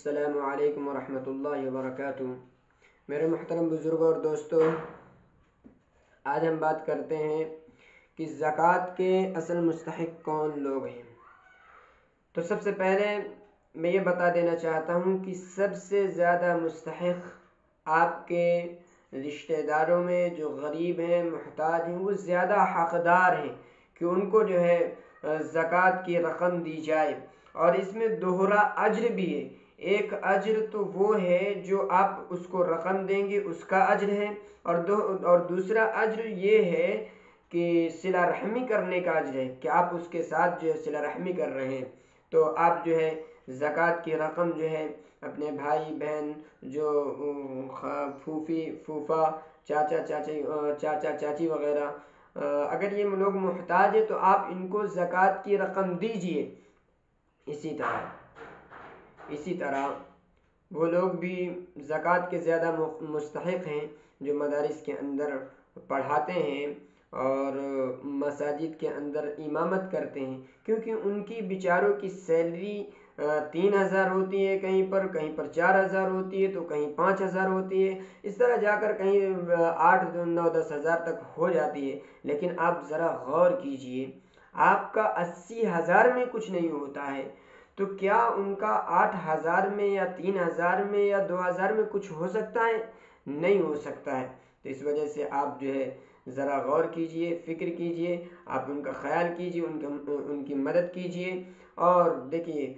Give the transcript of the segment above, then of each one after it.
السلام علیکم ورحمۃ اللہ وبرکاتہ۔ میرے محترم بزرگوں اور دوستوں، آج ہم بات کرتے ہیں کہ زکوٰۃ کے اصل مستحق کون لوگ ہیں۔ تو سب سے پہلے میں یہ بتا دینا چاہتا ہوں کہ سب سے زیادہ مستحق آپ کے رشتہ داروں میں جو غریب ہیں، محتاج ہیں، وہ زیادہ حقدار ہیں کہ ان کو جو ہے زکوٰۃ کی رقم دی جائے، اور اس میں دوہرا اجر بھی ہے۔ ایک اجر تو وہ ہے جو آپ اس کو رقم دیں گے، اس کا اجر ہے، اور دوسرا اجر یہ ہے کہ صلہ رحمی کرنے کا اجر ہے کہ آپ اس کے ساتھ جو ہے صلہ رحمی کر رہے ہیں۔ تو آپ جو ہے زکوٰۃ کی رقم جو ہے اپنے بھائی بہن، جو پھوپھی پھوپھا، چاچا چاچی وغیرہ، اگر یہ لوگ محتاج ہیں تو آپ ان کو زکوٰۃ کی رقم دیجئے۔ اسی طرح وہ لوگ بھی زکوٰۃ کے زیادہ مستحق ہیں جو مدارس کے اندر پڑھاتے ہیں اور مساجد کے اندر امامت کرتے ہیں، کیونکہ ان کی بیچاروں کی سیلری 3,000 ہوتی ہے، کہیں پر 4,000 ہوتی ہے، تو کہیں 5,000 ہوتی ہے، اس طرح جا کر کہیں 8 9 10,000 تک ہو جاتی ہے۔ لیکن آپ ذرا غور کیجئے، آپ کا 80,000 میں کچھ نہیں ہوتا ہے، تو کیا ان کا 8,000 میں یا 3,000 میں یا 2,000 میں کچھ ہو سکتا ہے؟ نہیں ہو سکتا ہے۔ تو اس وجہ سے آپ جو ہے ذرا غور کیجئے، فکر کیجئے، آپ ان کا خیال کیجئے، ان کی مدد کیجئے۔ اور دیکھیے،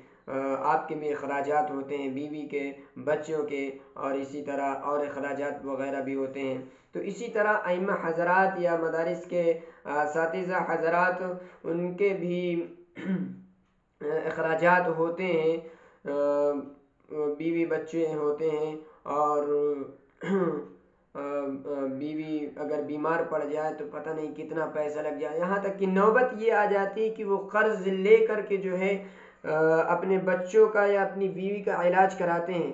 آپ کے بھی اخراجات ہوتے ہیں، بیوی کے، بچوں کے، اور اسی طرح اور اخراجات وغیرہ بھی ہوتے ہیں۔ تو اسی طرح ائمہ حضرات یا مدارس کے اساتذہ حضرات، ان کے بھی اخراجات ہوتے ہیں، بیوی بچے ہوتے ہیں، اور بیوی اگر بیمار پڑ جائے تو پتہ نہیں کتنا پیسہ لگ جائے، یہاں تک کہ نوبت یہ آ جاتی ہے کہ وہ قرض لے کر کے جو ہے اپنے بچوں کا یا اپنی بیوی کا علاج کراتے ہیں۔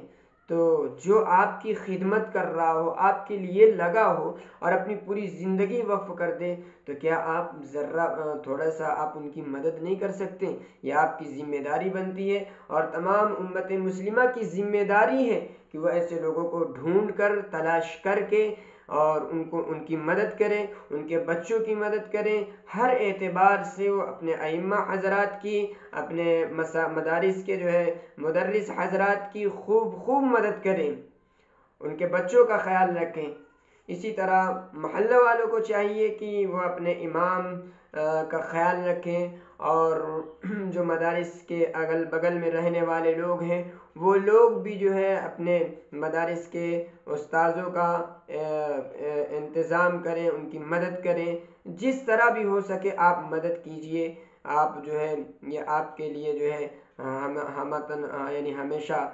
تو جو آپ کی خدمت کر رہا ہو، آپ کے لیے لگا ہو اور اپنی پوری زندگی وقف کر دے، تو کیا آپ ذرا تھوڑا سا آپ ان کی مدد نہیں کر سکتے؟ یہ آپ کی ذمہ داری بنتی ہے، اور تمام امت مسلمہ کی ذمہ داری ہے کہ وہ ایسے لوگوں کو ڈھونڈ کر، تلاش کر کے، اور ان کی مدد کریں، ان کے بچوں کی مدد کریں۔ ہر اعتبار سے وہ اپنے ائمہ حضرات کی، اپنے مدارس کے جو ہے مدرس حضرات کی خوب مدد کریں، ان کے بچوں کا خیال رکھیں۔ اسی طرح محلہ والوں کو چاہیے کہ وہ اپنے امام کا خیال رکھیں، اور جو مدارس کے اگل بغل میں رہنے والے لوگ ہیں، وہ لوگ بھی جو ہے اپنے مدارس کے استاذوں کا انتظام کریں، ان کی مدد کریں۔ جس طرح بھی ہو سکے آپ مدد کیجئے۔ آپ جو ہے یہ آپ کے لیے جو ہے یعنی ہمیشہ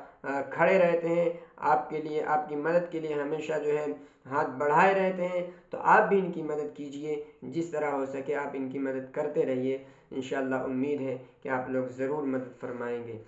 کھڑے رہتے ہیں، آپ کے لیے، آپ کی مدد کے لیے ہمیشہ جو ہے ہاتھ بڑھائے رہتے ہیں۔ تو آپ بھی ان کی مدد کیجئے، جس طرح ہو سکے آپ ان کی مدد کرتے رہیے۔ انشاءاللہ امید ہے کہ آپ لوگ ضرور مدد فرمائیں گے۔